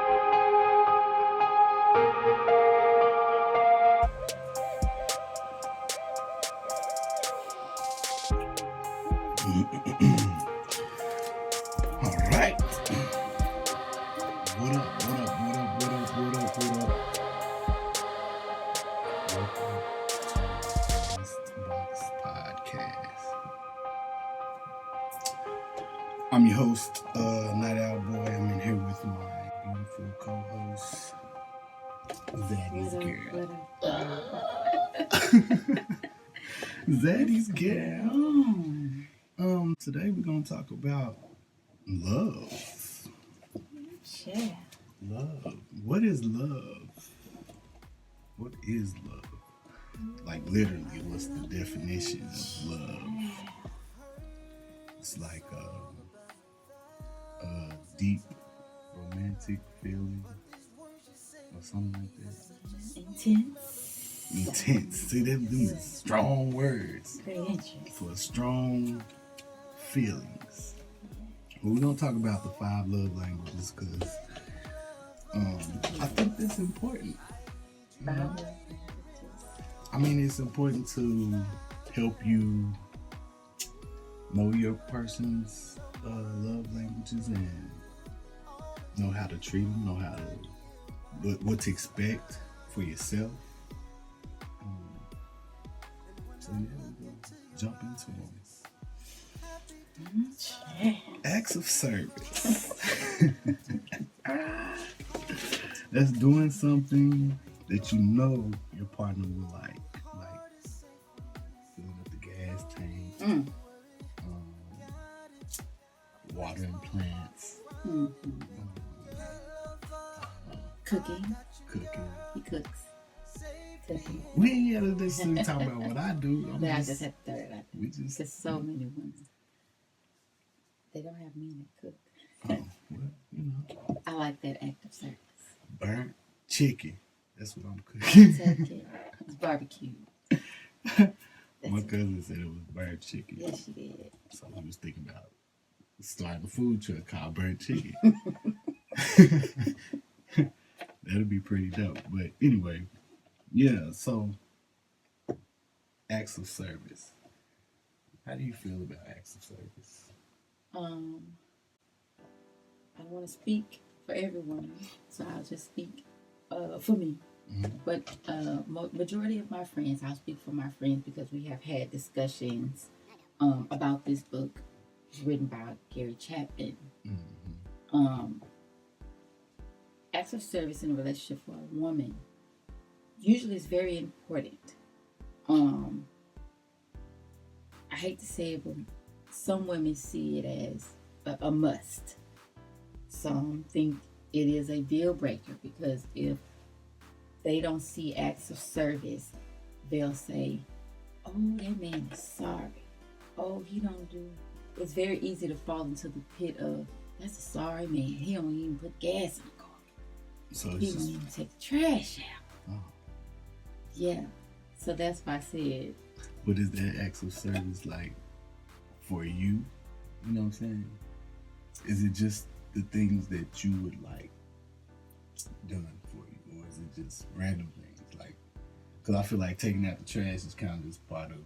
All right. What up? Welcome to NestBox Podcast. I'm your host, Night Owl Boy. I'm in here with my beautiful co-host, Zaddy's Girl. Zaddy's Girl. Today we're gonna talk about love. Yeah. Love. What is love? What is love? Like literally, what's the definition of love? It's like a deep romantic feeling or something like that. Intense. See, them are strong words Very interesting. for strong feelings. But we're gonna talk about the 5 love languages because I think that's important. You know? I mean, it's important to help you know your person's love languages and know how to treat them, know how to what to expect for yourself. So yeah, we're gonna jump into them. Acts of service. That's doing something that you know your partner will like filling up the gas tank, watering plants, Cooking. cooking. He cooks. Cooking. We ain't gotta necessarily talk about what I do. I just have to throw it out we there. just Because so many women, they don't have men that cook. well, you know, I like that act of service. burnt chicken. That's what I'm cooking. Turkey. It's barbecue. My cousin said it was burnt chicken. Yes, she did. So he was thinking about starting a food truck called Burnt Chicken. That'd be pretty dope. But anyway, yeah, so acts of service. How do you feel about acts of service? I don't want to speak for everyone, so I'll just speak for me. Mm-hmm. But majority of my friends, I'll speak for my friends because we have had discussions about this book. It's written by Gary Chapman. Mm-hmm. Acts of service in a relationship for a woman usually is very important. I hate to say it, but some women see it as a must. Some think it is a deal breaker because if they don't see acts of service, they'll say, oh, that man is sorry. Oh, he don't do. It's very easy to fall into the pit of, that's a sorry man. He don't even put gas in the car. So He don't even take the trash out. Oh. Yeah. So that's why I said. But is that acts of service like for you? You know what I'm saying? Is it just the things that you would like done for you? Or is it just random things? Like, because I feel like taking out the trash is kind of just part of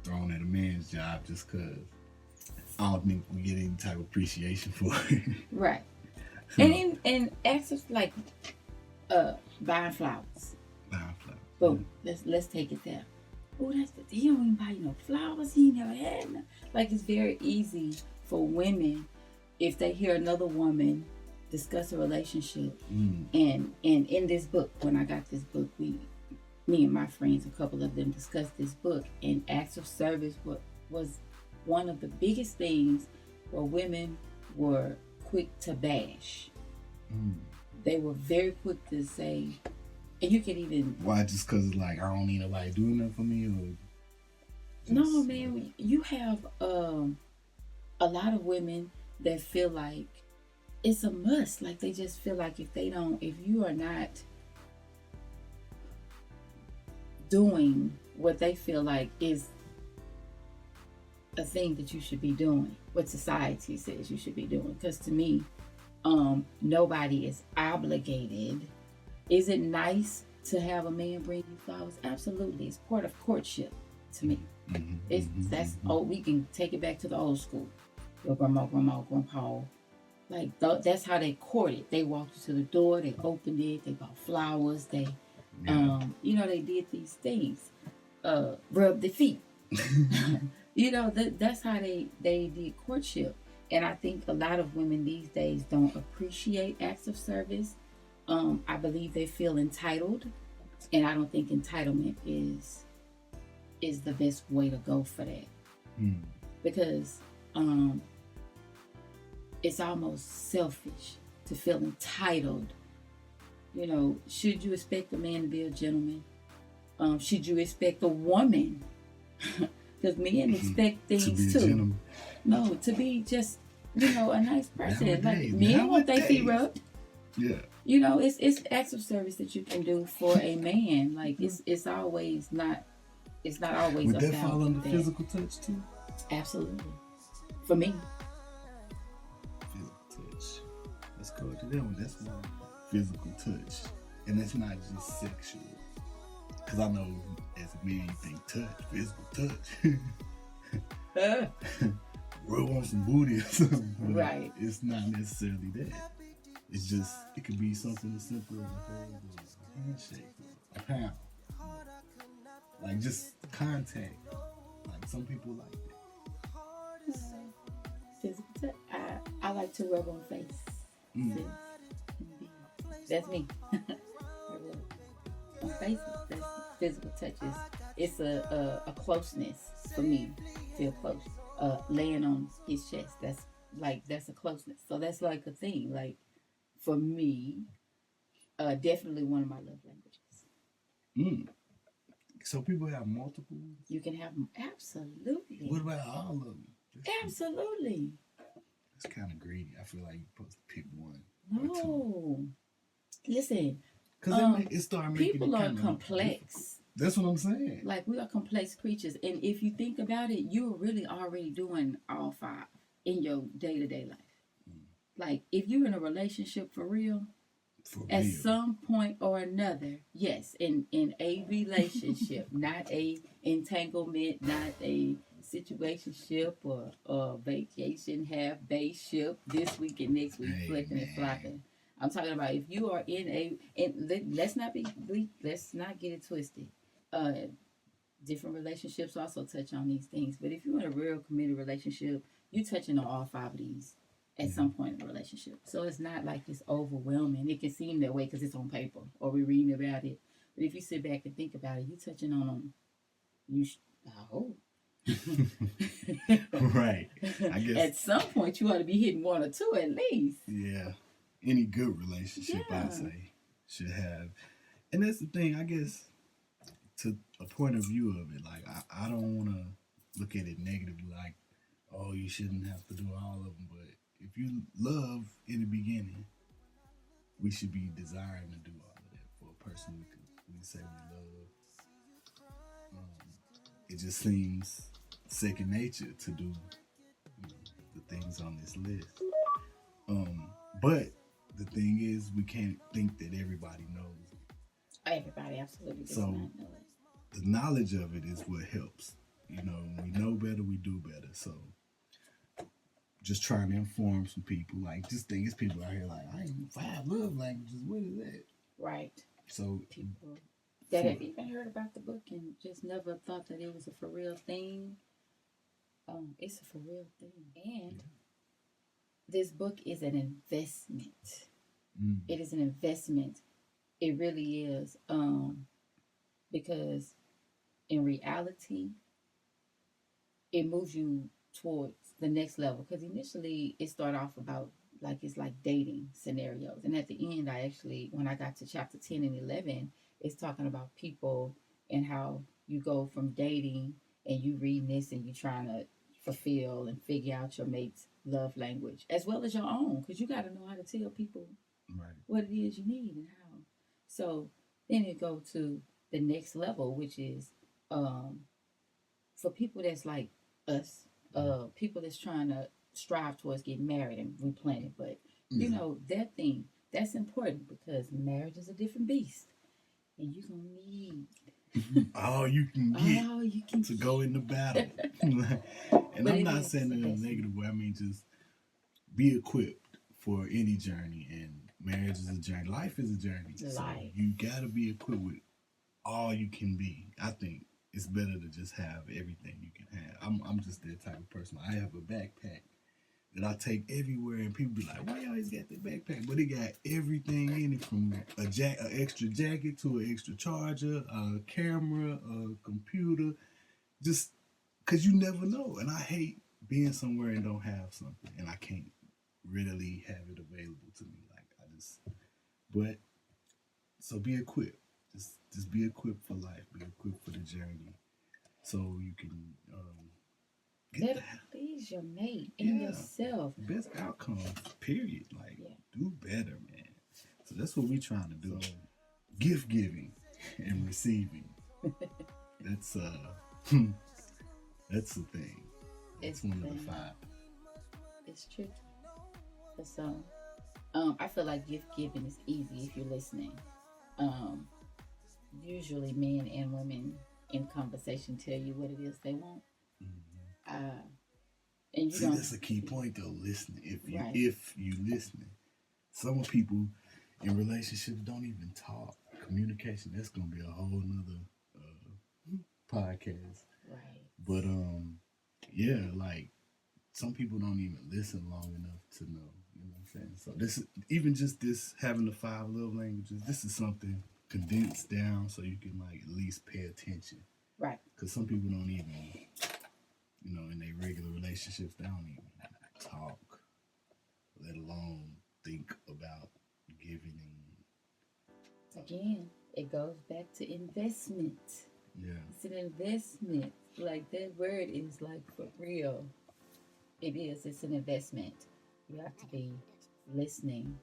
throwing at a man's job just because I don't think we get any type of appreciation for it. Right. And acts of like buying flowers. Buying flowers. Boom. Let's take it there. Oh, he don't even buy no flowers. He never had none. Like, it's very easy for women if they hear another woman discuss a relationship. And in this book, when I got this book, me and my friends, a couple of them discussed this book, and acts of service was one of the biggest things where women were quick to bash. They were very quick to say, and you can even... Why? Just because it's like, I don't need nobody doing that for me? Or just, no, man. You have a lot of women that feel like it's a must. Like, they just feel like if you are not doing what they feel like is a thing that you should be doing, what society says you should be doing. Because to me, Nobody is obligated. Is it nice to have a man bring you flowers? Absolutely. It's part of courtship to me. It's that's oh, we can take it back to the old school. Your grandma, grandpa, like that's how they courted. They walked to the door, they opened it, they bought flowers, they, they did these things, rub their feet. That's how they did courtship. And I think a lot of women these days don't appreciate acts of service. I believe they feel entitled, and I don't think entitlement is the best way to go for that. Because it's almost selfish to feel entitled. Should you expect a man to be a gentleman? Should you expect a woman? Because men expect things too. No, to be just, a nice person. Nowadays, like men want their feet rubbed. Yeah. It's acts of service that you can do for a man. Like it's not always Would that fall under physical touch too? Absolutely. For me. Physical touch. Let's go to that one. That's more physical touch. And it's not just sexual. Because I know as a man you think touch, physical touch. Rub on some booty or something. Right. It's not necessarily that. It's just, it could be something as simple as a hug or a handshake or a pound. Like just contact. Like some people like that. Physical touch. I like to rub on face. That's me. I rub on faces. That's physical touches. It's a closeness for me. Feel close. Laying on his chest. That's a closeness. So that's like a thing. Like for me, definitely one of my love languages. So people have multiple? You can have them. Absolutely. What about all of them? Absolutely. It's kind of greedy. I feel like you're supposed to pick one. No. Listen. Because it started making people are complex. Difficult. That's what I'm saying. Like we are complex creatures. And if you think about it, you're really already doing all five in your day-to-day life. Like if you're in a relationship for real, at some point or another, yes, in a relationship, not a entanglement, not a situationship or a vacation half-base ship this week and next week, flipping and flopping. I'm talking about if you are let's not get it twisted. Different relationships also touch on these things, but if you're in a real committed relationship, you're touching on all five of these at some point in the relationship. So it's not like it's overwhelming. It can seem that way because it's on paper or we're reading about it. But if you sit back and think about it, you're touching on them. I hope. Right. I guess at some point you ought to be hitting one or two at least. Yeah. Any good relationship, I'd say, should have. And that's the thing, I guess, to a point of view of it. Like, I don't want to look at it negatively, like, oh, you shouldn't have to do all of them. But if you love in the beginning, we should be desiring to do all of that for a person we say we love. It just seems second nature to do the things on this list. But the thing is, we can't think that everybody knows it. Everybody absolutely does not know it. The knowledge of it is what helps. When we know better, we do better. So just trying to inform some people. Like, just think it's people out here like, I ain't 5 love languages. What is that? Right. So people that have even heard about the book and just never thought that it was a for real thing. It's a for real thing. And this book is an investment. It is an investment. It really is. Because in reality, it moves you towards the next level. Because initially, it started off about it's like dating scenarios. And at the end, when I got to chapter 10 and 11, it's talking about people and how you go from dating and you reading this and you trying to fulfill and figure out your mate's love language as well as your own, because you got to know how to tell people what it is you need and how. So then you go to the next level, which is for people that's like us, people that's trying to strive towards getting married, and we plan it, but You know, that thing, that's important because marriage is a different beast. And you're going to need all you can get all you can to go into battle. And But I'm it not is saying it in a amazing. negative way. I mean, just be equipped for any journey. And marriage is a journey. Life is a journey. So Life. you got to be equipped with all you can be. I think it's better to just have everything you can have. I'm just that type of person. I have a backpack that I take everywhere, and people be like, "Why you always got that backpack?" But it got everything in it, from an extra jacket to an extra charger, a camera, a computer, just because you never know. And I hate being somewhere and don't have something, and I can't readily have it available to me. Like I just, but so be equipped. Just be equipped for life. Be equipped for the journey, so you can get Better that. please your mate and yourself. Best outcome, period. Like, Yeah. do better, man. So that's what we're trying to do. Gift giving and receiving. That's that's the thing. It's one of the 5. It's tricky. So, I feel like gift giving is easy if you're listening. Usually men and women in conversation tell you what it is they want. And you See, don't, that's a key point though. Listening. Right. If you listening, some people in relationships don't even talk. Communication. That's gonna be a whole nother podcast. right. But yeah, like some people don't even listen long enough to know. You know what I'm saying? So this, even just this, having the 5 love languages, this is something condensed down so you can like at least pay attention. Right. Because some people don't even, you know, in their regular relationships, they don't even talk, let alone think about giving. Again, it goes back to investment. Yeah. It's an investment. Like that word is like for real. It is. It's an investment. You have to be listening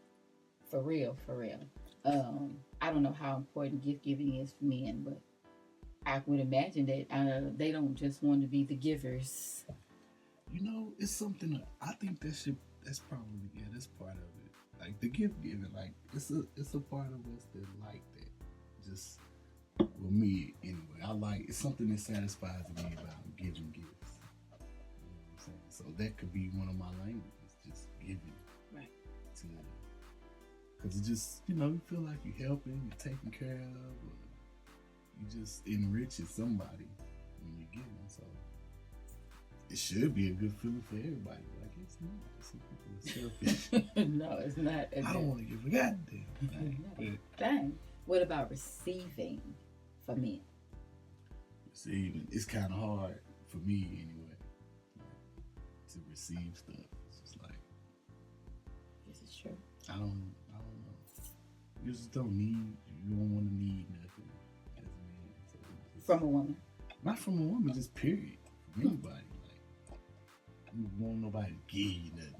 for real, for real. I don't know how important gift giving is for men, but I would imagine that they don't just want to be the givers. You know, it's something I think that's probably, yeah, that's part of it. Like the gift giving, like it's a part of us that like that. Just, well, me anyway, I like, it's something that satisfies me about giving gifts. You know what I'm saying? So that could be one of my languages, just giving. Right. Because it just, you know, you feel like you're helping, you're taking care of, or you just enriching somebody when you're giving. So it should be a good feeling for everybody. Like, it's not. Some people are selfish. No, it's not. I don't want to give a goddamn thing. But Dang. What about receiving for men? receiving, it's kind of hard for me anyway, like, to receive stuff. It's just like, This is true. I don't know. You just don't need. You don't want to need nothing as a man. So it's, From a woman. not from a woman, just period. From anybody. Like, you don't want nobody to give you nothing.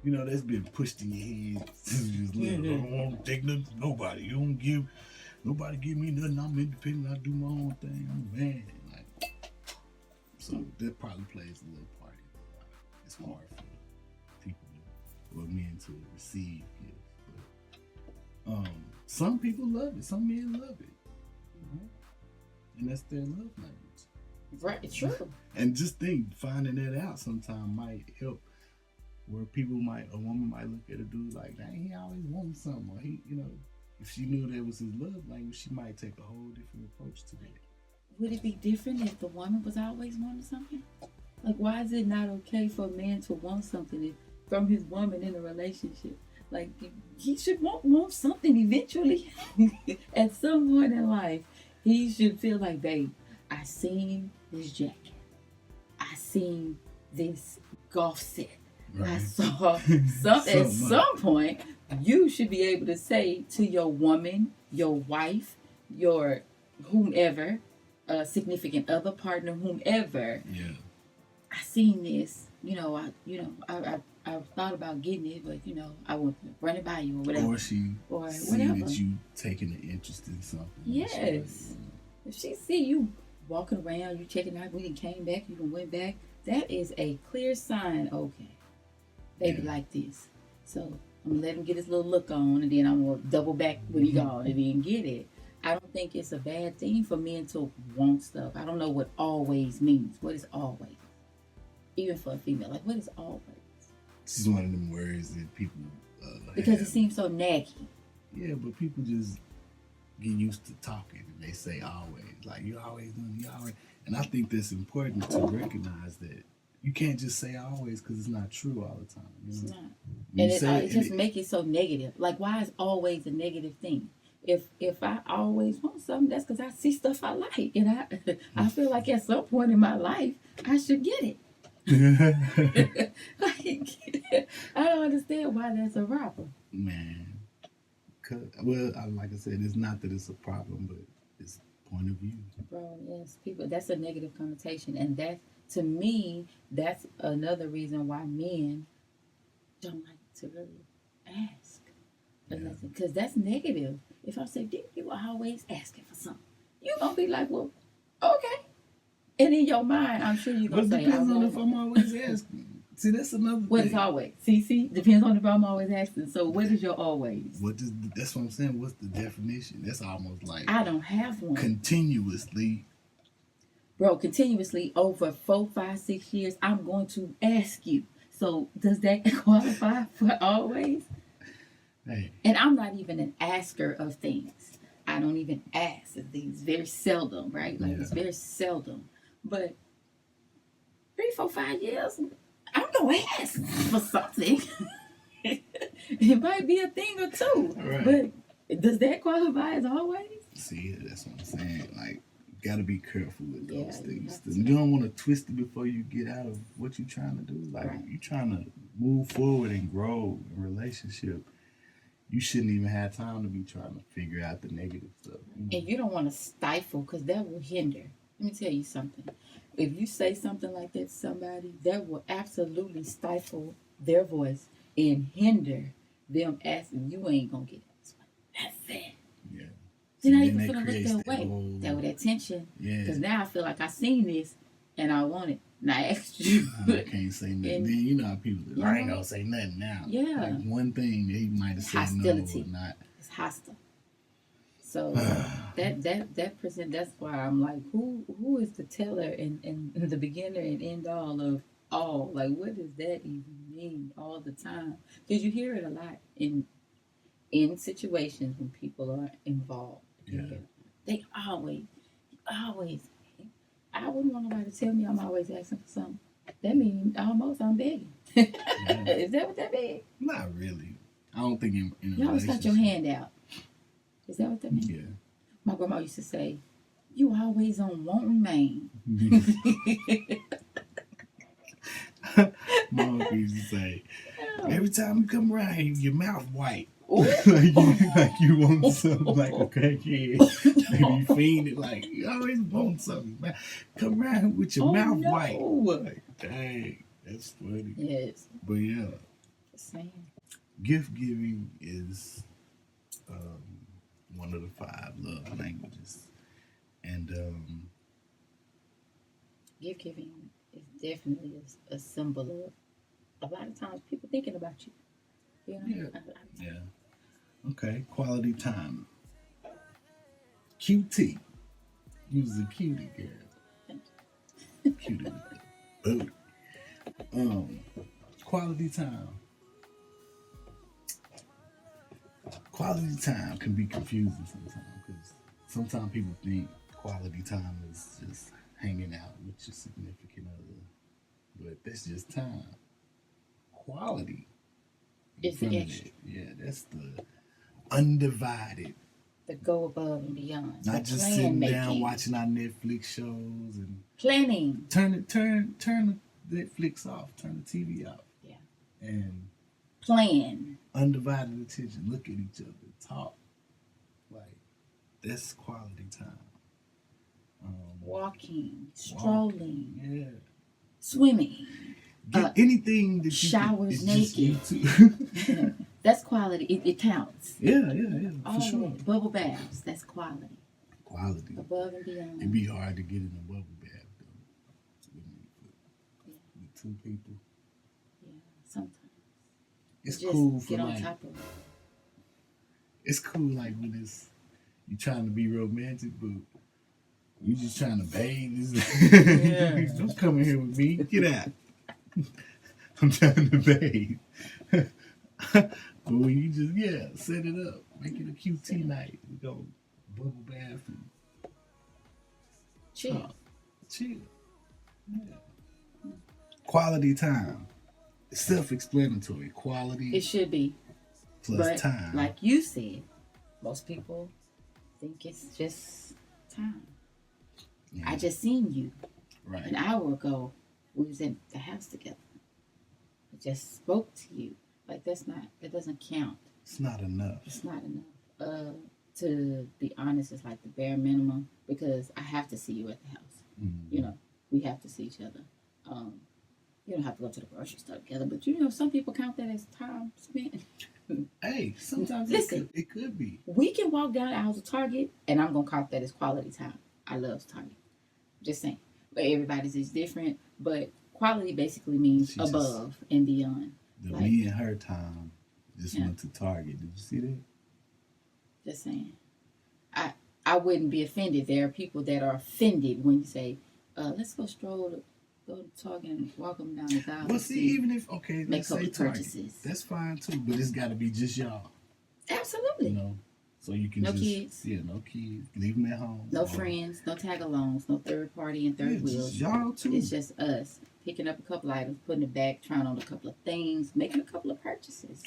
You know, that's been pushed in your head since you was little. I don't want to take nothing from nobody. You don't give, nobody give me nothing. I'm independent. I do my own thing. I'm a man. Like, so that probably plays a little part in it. It's hard for people, or men, to receive gifts. But some people love it. Some men love it. Mm-hmm. And that's their love language. Right, it's true. And just think, finding that out sometime might help. Where a woman might look at a dude like, dang, he always wants something. Or he, you know, if she knew that was his love language, she might take a whole different approach to that. Would it be different if the woman was always wanting something? Like, why is it not okay for a man to want something from his woman in a relationship? Like, he should want something eventually. At some point in life, he should feel like, babe, I seen this jacket. I seen this golf set. Right. I saw at some point, you should be able to say to your woman, your wife, your whomever, significant other partner, whomever. Yeah. I seen this. I thought about getting it, but I would run it by you or whatever. Or she see whatever. that you taking an interest in something. Yes. If she see you walking around, you checking out, we came back, you went back, that is a clear sign. Okay. Baby like this. So I'm gonna let him get his little look on, and then I'm gonna double back when he gone, and then get it. I don't think it's a bad thing for men to want stuff. I don't know what always means. What is always? Even for a female, like what is always? This is one of them words that people because have. it seems so naggy. Yeah, but people just get used to talking and they say always. Like you always doing, you always. And I think that's important to recognize that you can't just say always because it's not true all the time. You know? It's not. You And it just make it so negative. Like why is always a negative thing? If I always want something, that's because I see stuff I like, and I feel like at some point in my life I should get it. Like, I don't understand why that's a problem. Man, well, like I said, it's not that it's a problem, but it's point of view. Bro, yes, people. That's a negative connotation, and that to me, that's another reason why men don't like to really ask, because that's negative. If I say, "Dick, you are always asking for something," you gonna be like, "Well, okay." And in your mind, I'm sure you're going to say, it depends on if I'm always asking. See, that's another what thing. Is always? See? Depends on if I'm always asking. So what is your always? That's what I'm saying. What's the definition? That's almost like... I don't have one. Continuously. Bro, continuously over 4, 5, 6 years, I'm going to ask you. So does that qualify for always? Hey. And I'm not even an asker of things. I don't even ask of things. Very seldom, right? Like it's very seldom. But 3, 4, 5 years, I'm gonna ask for something. It might be a thing or two, right. But does that qualify as always? See, that's what I'm saying. Like, you gotta be careful with those things. You don't want to twist it before you get out of what you're trying to do. Like, you're trying to move forward and grow in a relationship. You shouldn't even have time to be trying to figure out the negative stuff. You know? And you don't want to stifle, because that will hinder. Let me tell you something. If you say something like that to somebody, that will absolutely stifle their voice and hinder them asking. You ain't gonna get that. That's it. Yeah. Then I even gonna look that way. That tension. Yeah. Because now I feel like I seen this and I want it. And I asked you. I can't say nothing. Then you know how people say, I ain't gonna say nothing now. Yeah. Like one thing they might have said hostility. No or not. It's hostile. So that person, that's why I'm like, who is the teller and the beginner and end all of all? Like, what does that even mean all the time? Because you hear it a lot in situations when people are involved. Yeah. They always. I wouldn't want nobody to tell me I'm always asking for something. That means almost I'm begging. Yeah. Is that what that means? Not really. I don't think in a you always got your hand out. Is that what that means? Yeah. My grandma used to say, "You always on wanting man." My uncle used to say, every time you come around here, your mouth white. like you want something like a crackhead. Maybe you fiend it like you always want something. Come around here with your mouth white. Like, dang, that's funny. Yes. But yeah. Same. Gift giving is one of the 5 love languages. And gift giving is definitely a symbol of a lot of times people thinking about you. You know? Yeah. Okay. Quality time. QT. You was a cutie girl. Cutie with the booty. Quality time. Quality time can be confusing sometimes because sometimes people think quality time is just hanging out with your significant other, but that's just time. Quality. It's the extra. Yeah, that's the undivided. The go above and beyond. Not just sitting down watching our Netflix shows and planning. Turn the Netflix off. Turn the TV off. Yeah. And plan. Undivided attention. Look at each other. Talk. Like that's quality time. Walking, strolling. Yeah. Swimming. Anything that you showers naked. That's quality. It counts. Yeah, for sure. Bubble baths. That's quality. Quality. Above and beyond. It'd be hard to get in a bubble bath though. With 2 people. Yeah, sometimes. it's just cool for get on like, top of it. it's cool like when it's you trying to be romantic, but you just trying to bathe. Yeah. Don't come in here with me. Get out. I'm trying to bathe. But when you just set it up, make it a QT night. We go bubble bath and Chill. chill. Yeah. Quality time. It's self-explanatory. Quality It should be. plus But time. like you said, most people think it's just time. Yeah. I just seen you Right. an hour ago. We was in the house together. I just spoke to you. Like that doesn't count. It's not enough. It's not enough. To be honest, it's like the bare minimum because I have to see you at the house. Mm-hmm. You know, we have to see each other. You don't have to go to the grocery store together, but you know, some people count that as time spent. Hey, sometimes Listen, it could be. we can walk down the aisles of Target, and I'm gonna count that as quality time. I love Target. Just saying, but everybody's is different. But quality basically means She above and beyond. The Like, me and her time just Yeah. went to Target. Did you see that? Just saying. I wouldn't be offended. There are people that are offended when you say, let's go go to Target and walk them down the aisle. Well, see, even if make let's say couple Target, purchases. that's fine too. But it's got to be just y'all, Absolutely. you know. So you can No just kids. no kids. Leave them at home. No friends, no tag-alongs, no third party and third wheels. Just y'all too. It's just us picking up a couple items, putting it back, trying on a couple of things, making a couple of purchases.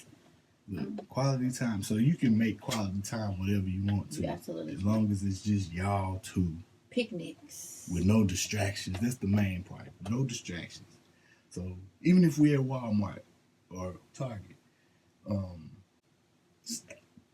Look, quality time. So you can make quality time whatever you want to. You absolutely. As long as it's just y'all two. Picnics. With no distractions. That's the main part. No distractions. So even if we're at Walmart or Target,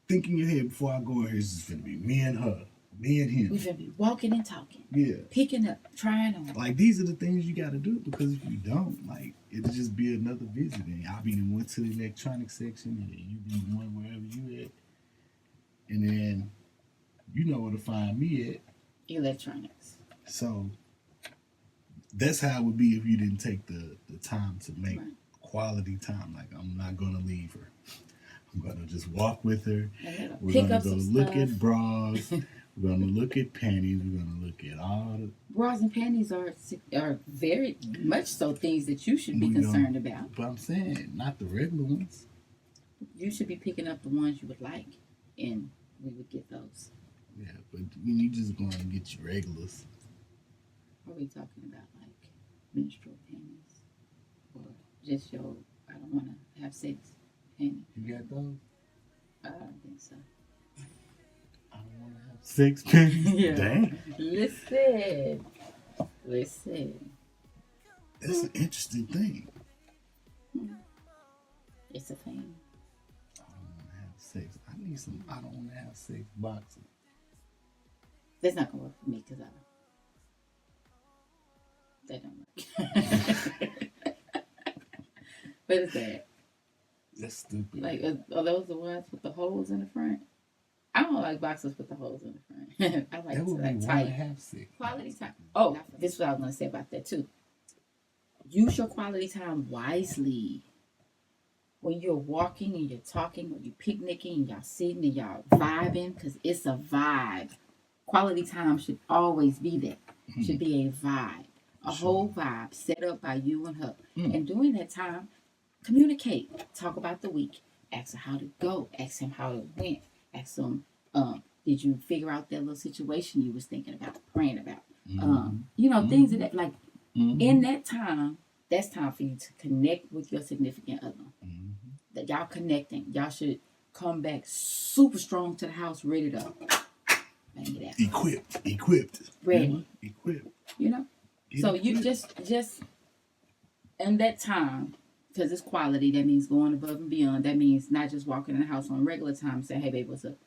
think in your head before I go in here, it's just gonna be me and her, me and him. We're gonna be walking and talking. Yeah. Picking up, trying on. Like these are the things you gotta do because if you don't, like it'll just be another visit and I'll be the one to the electronics section and you be the one wherever you at. And then you know where to find me at. Electronics. So that's how it would be if you didn't take the time to make quality time. Like I'm not gonna leave her. I'm gonna just walk with her. We're gonna go look at bras. We're gonna look at panties. We're gonna look at all the bras and panties are very much so things that you should be concerned about. But I'm saying not the regular ones. You should be picking up the ones you would like, and we would get those. Yeah, but when you just going to get your regulars. Are we talking about like menstrual panties, or just your I don't want to have sex panties? You got those? I don't think so. I don't want to have sex panties. Yeah. Dang. Listen. That's an interesting thing. It's a thing. I don't want to have sex. I need some. I don't want to have sex boxes. That's not gonna work for me because that don't work. What is that? That's stupid. Like, are those the ones with the holes in the front? I don't like boxes with the holes in the front. I like that would be tight. have sex. Quality time. Oh, this is what I was gonna say about that too. Use your quality time wisely. When you're walking and you're talking or you're picnicking and y'all sitting and y'all vibing, because it's a vibe. Quality time should always be there. Should be a vibe. A whole vibe set up by you and her. And during that time, communicate. Talk about the week. Ask her how to go. Ask him how it went. Ask him, did you figure out that little situation you was thinking about, praying about? Things of that. Like, in that time, that's time for you to connect with your significant other. That y'all connecting. Y'all should come back super strong to the house, ready to bang it out. Equipped. Ready. Equipped. So you just in that time, because it's quality, that means going above and beyond. That means not just walking in the house on regular time, saying, hey, babe, what's up?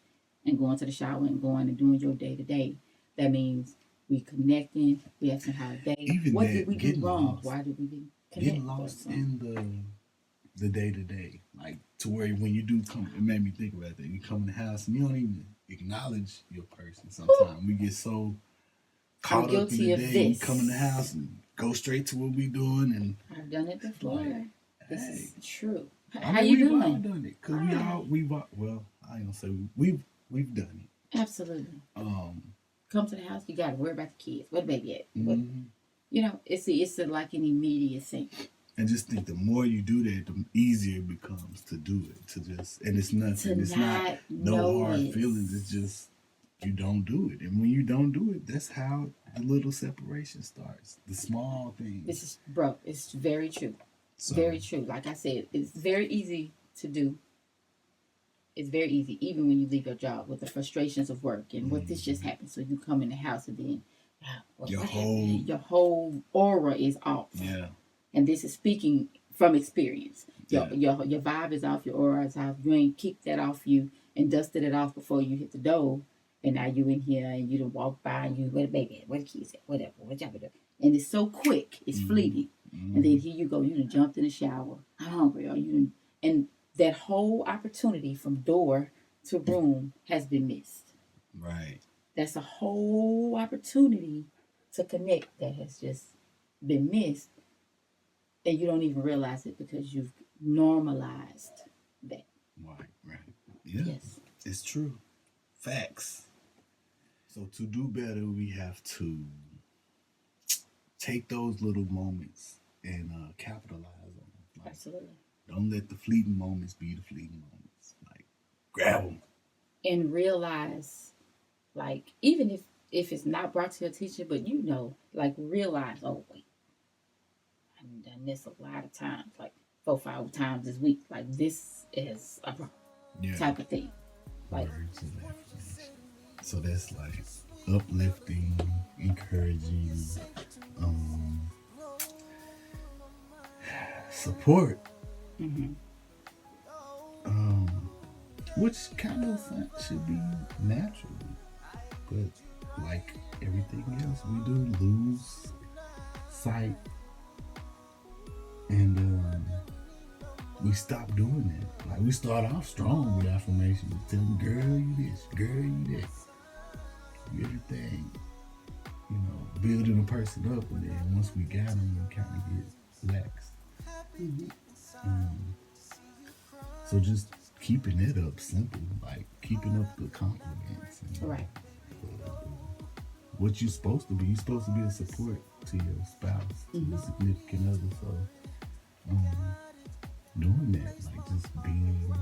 And going to the shower and going and doing your day to day. That means we connecting, we asking how the day. What did we do wrong? Why did we didn't connect? Get lost in the day to day. Like to where when you do come, it made me think about that. You come in the house and you don't even acknowledge your person sometimes. We get so caught up in the day. You come in the house and go straight to what we doing. And I've done it before. Like, this is true. How you we've doing? all done it because we've all, well, I ain't gonna say we've done it. Absolutely. Um, Come to the house, you got to worry about the kids. Where the baby at? mm-hmm. You know, it's like an immediate thing. And just think, the more you do that, the easier it becomes to do it. To just, and it's nothing. It's not no hard feelings. It's just you don't do it, and when you don't do it, that's how the little separation starts. The small things. This is, bro. It's very true. So, very true. Like I said, it's very easy to do. It's very easy, even when you leave your job with the frustrations of work and what this just happened. So you come in the house and then your whole aura is off. Yeah. And this is speaking from experience. Your vibe is off, your aura is off. You ain't kicked that off you and dusted it off before you hit the door. And now you in here and you done walk by and you, where the baby at? Where the kids at? Whatever. What y'all doing? And it's so quick. It's fleeting. And then here you go. You done jumped in the shower. I'm hungry. Or you done, and that whole opportunity from door to room has been missed. Right. That's a whole opportunity to connect that has just been missed. And you don't even realize it because you've normalized that. Right. Yeah. Yes. It's true. Facts. So to do better, we have to take those little moments and capitalize on them. Like, absolutely. Don't let the fleeting moments be the fleeting moments. Like, grab them. And realize, like, even if it's not brought to your attention, but you know, like, realize, oh, wait, I've done this a lot of times, like 4-5 times this week. Like, this is a type of thing. Like, so that's like uplifting, encouraging, support. Mm-hmm. Which kind of should be natural, but like everything else, we do lose sight, and we stop doing it. Like, we start off strong with affirmations, telling girl you this, girl you that, you everything, you know, building a person up, and then once we got them, we kind of get lax. So just keeping it up simple, like keeping up the compliments. And, right. What you're supposed to be. You're supposed to be a support to your spouse, to your significant other. So, doing that, like just being,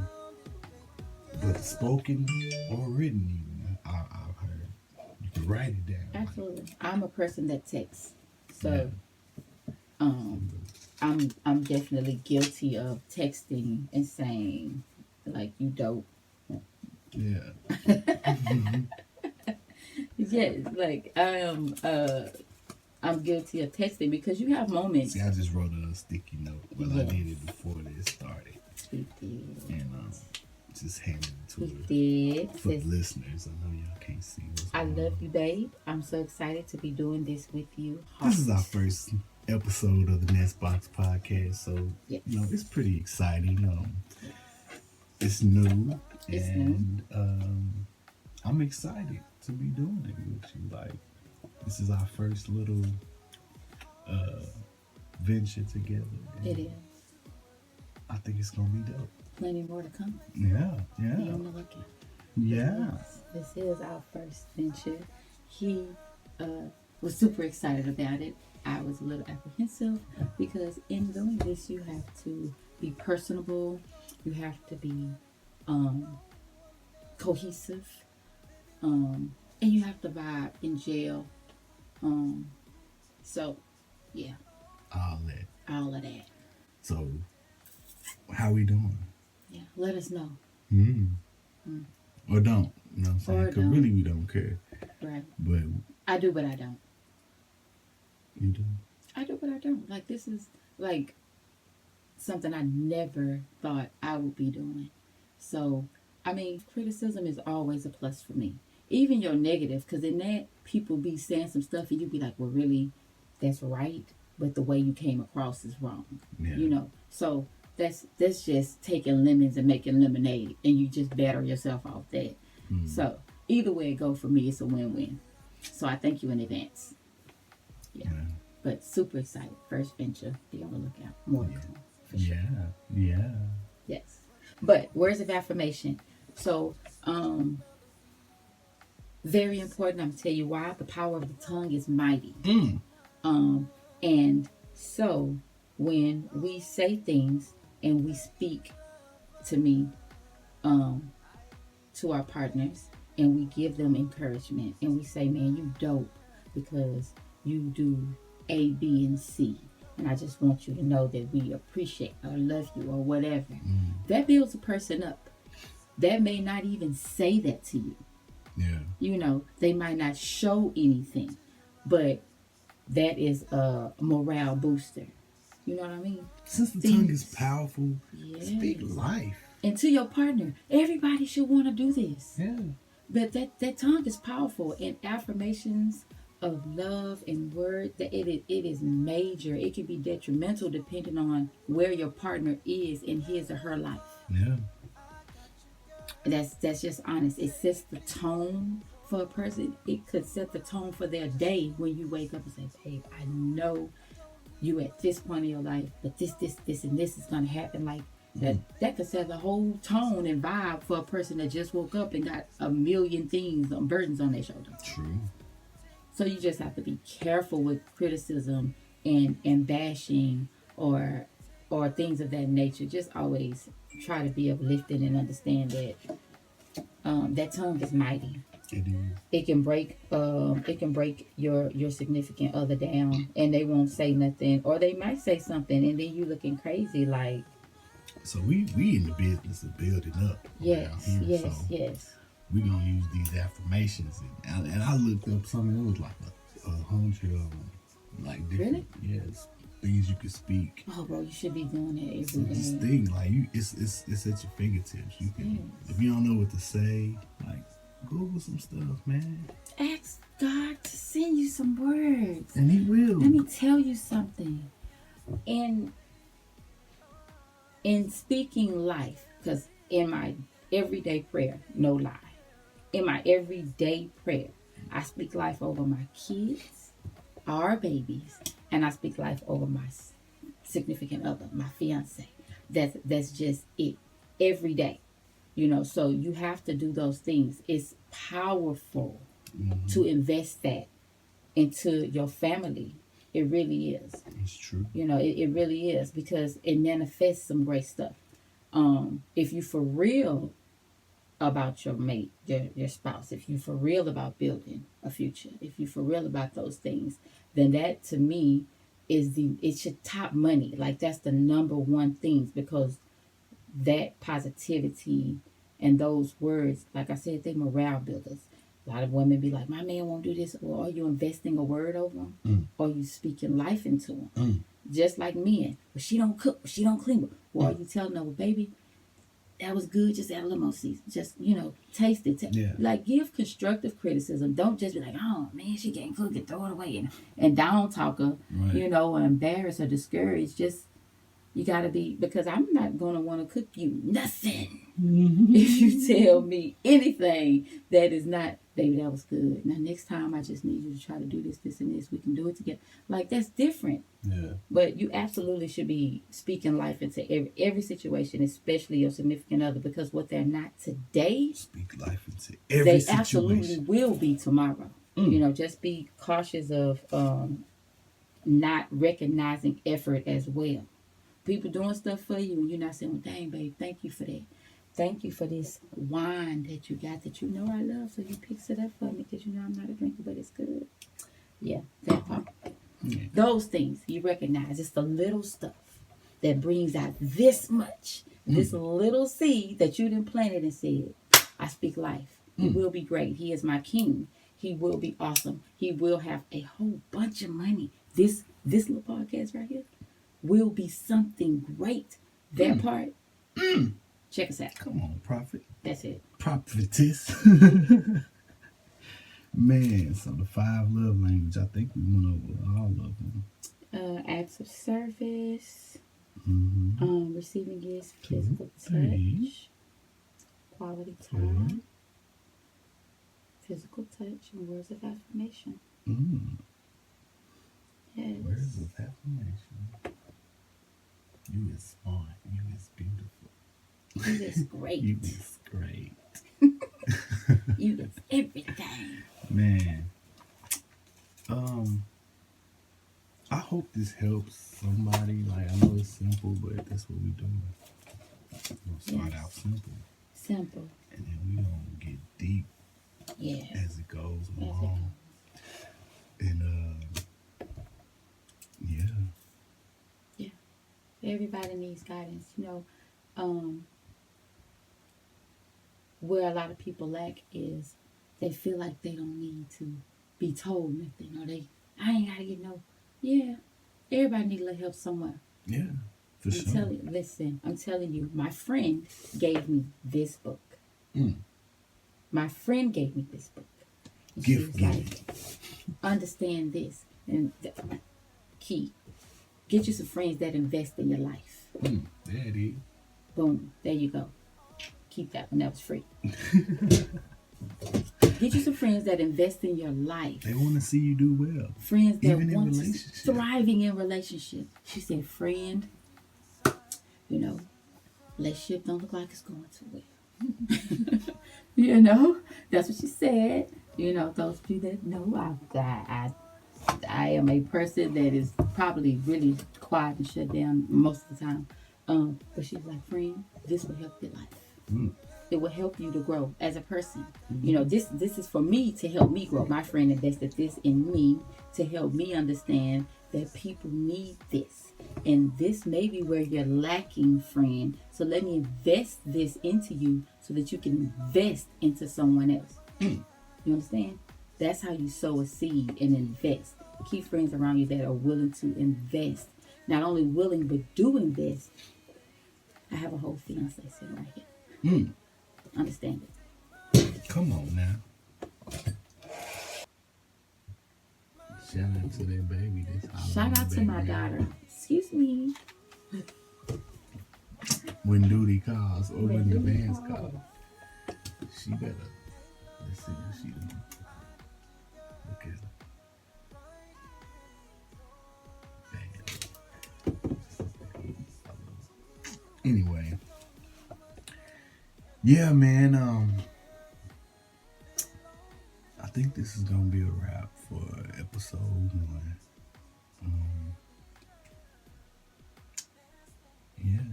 but spoken or written even, I've heard. You can write it down. Absolutely. Like, I'm a person that texts. So, I'm definitely guilty of texting and saying, like, you dope. Yeah. Yeah, like, I'm guilty of texting because you have moments. See, I just wrote a sticky note. Well, yes. I did it before this started. We did. And just handed it to her. Did. For the listeners, I know y'all can't see what's going on. I love you, babe. I'm so excited to be doing this with you. This is our first episode of the NestBox podcast, so yes. You know, it's pretty exciting. It's new, and I'm excited to be doing it with you. Like, this is our first little venture together. It is. I think it's gonna be dope. Plenty more to come. Yeah. Be on the lookout. Yeah. This is our first venture. He was super excited about it. I was a little apprehensive because in doing this, you have to be personable. You have to be cohesive. And you have to vibe in jail. So, yeah. All of that. So, how we doing? Yeah, let us know. Or don't. You know what I'm saying? Because really we don't care. Right. But I do, but I don't. You do? I do, but I don't. Like, this is, like, something I never thought I would be doing. So, I mean, criticism is always a plus for me. Even your negative, because in that, people be saying some stuff and you be like, well, really, that's right, but the way you came across is wrong. Yeah. You know? So, that's just taking lemons and making lemonade, and you just batter yourself off that. So, either way it go for me, it's a win-win. So, I thank you in advance. Yeah. But super excited. First venture. Be on the lookout. More to come. For sure. Yeah. Yes. But words of affirmation. So, very important. I'm gonna tell you why. The power of the tongue is mighty. And so when we say things and we speak to me, to our partners, and we give them encouragement and we say, man, you dope because you do A, B, and C. And I just want you to know that we appreciate or love you or whatever. That builds a person up. That may not even say that to you. Yeah. You know, they might not show anything, but that is a morale booster. You know what I mean? Since the tongue is powerful, speak life. And to your partner, everybody should want to do this. Yeah. But that tongue is powerful, and affirmations of love and word, that it is major. It can be detrimental depending on where your partner is in his or her life. Yeah. That's just honest. It sets the tone for a person. It could set the tone for their day when you wake up and say, babe, I know you at this point in your life, but this, and this is gonna happen. Like that could set the whole tone and vibe for a person that just woke up and got a million things, burdens on their shoulder. True. So you just have to be careful with criticism and bashing or things of that nature. Just always try to be uplifted and understand that that tongue is mighty. It is. It can break your significant other down, and they won't say nothing, or they might say something, and then you looking crazy like. So we in the business of building up. Yes, here, yes. We're gonna use these affirmations, and I looked up something. It was like 100 of them, like different. Really? Yes, things you could speak. Oh, bro, you should be doing that every day. This thing, like it's at your fingertips. You can, if you don't know what to say, like Google some stuff, man. Ask God to send you some words, and He will. Let me tell you something. In speaking life, because in my everyday prayer, no lie, in my everyday prayer, I speak life over my kids, our babies, and I speak life over my significant other, my fiance. That's just it. Every day. You know, so you have to do those things. It's powerful to invest that into your family. It really is. It's true. You know, it really is, because it manifests some great stuff. If you for real about your mate, your spouse, if you for real about building a future, if you for real about those things, then that to me it's your top money. Like that's the number one things, because that positivity and those words, like I said, they morale builders. A lot of women be like, my man won't do this. Well, are you investing a word over them? Or are you speaking life into them? Just like men. Well, she don't cook. She don't clean. Well, are you telling her, well, baby, that was good. Just add a little more season. Just, taste it. Like, give constructive criticism. Don't just be like, oh, man, she can't cook it. Throw it away. And down talk her, or embarrass or discourage. Just, you got to be, because I'm not going to want to cook you nothing if you tell me anything that is not, baby, that was good. Now, next time, I just need you to try to do this, this, and this. We can do it together. Like, that's different. Yeah. But you absolutely should be speaking life into every situation, especially your significant other, because what they're not today, speak life into every situation. They absolutely will be tomorrow. Just be cautious of not recognizing effort as well. People doing stuff for you and you're not saying, well, dang, babe, thank you for that. Thank you for this wine that you got that I love. So you picked it up for me because I'm not a drinker, but it's good. Yeah, that part. Yeah. Those things you recognize. It's the little stuff that brings out this much. This little seed that you done planted and said, I speak life. He will be great. He is my king. He will be awesome. He will have a whole bunch of money. This little podcast right here will be something great. That part, check us out. Come on, prophet. That's it. Prophetess. Man, so the 5 love language, I think we went over all of them. Acts of service, receiving gifts, physical touch, quality time, physical touch, and words of affirmation. Yes. Words of affirmation. You is smart. You is beautiful. You just great. You is great. You is everything. Man. I hope this helps somebody. Like, I know it's simple, but that's what we doing. We'll start out simple. Simple. And then we gonna get deep as it goes along. And yeah. Everybody needs guidance. You know, where a lot of people lack is they feel like they don't need to be told nothing, or I ain't gotta get no. Yeah, everybody need a little help somewhere. Yeah, for sure. I'm telling you, my friend gave me this book. My friend gave me this book. And she was like, understand this. And the key, get you some friends that invest in your life. There it is. Boom, there you go. Keep that one, that was free. Get you some friends that invest in your life. They want to see you do well. Friends that want to thriving in relationship. She said, friend, you know, relationship don't look like it's going too well. You know, that's what she said. You know, those of you that know, I am a person that is probably really quiet and shut down most of the time. But she was like, friend, this will help your life. It will help you to grow as a person. You know, this is for me to help me grow. My friend invested this in me to help me understand that people need this. And this may be where you're lacking, friend. So let me invest this into you so that you can invest into someone else. You understand? That's how you sow a seed and invest. Keep friends around you that are willing to invest. Not only willing, but doing this. I have a whole fiance sitting right here. Understand it. Come on now. Shout out to that baby. Shout out to my daughter. Excuse me. When duty calls or when the bands call, she better. Let's see what she doing. Look at her. Anyway. Yeah, man. I think this is gonna be a wrap for episode 1. Yeah.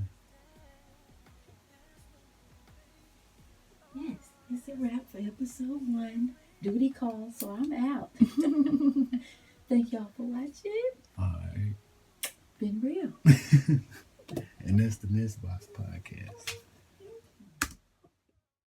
Yes, it's a wrap for episode 1. Duty calls, so I'm out. Thank y'all for watching. All right. Been real. And that's the NestBox podcast.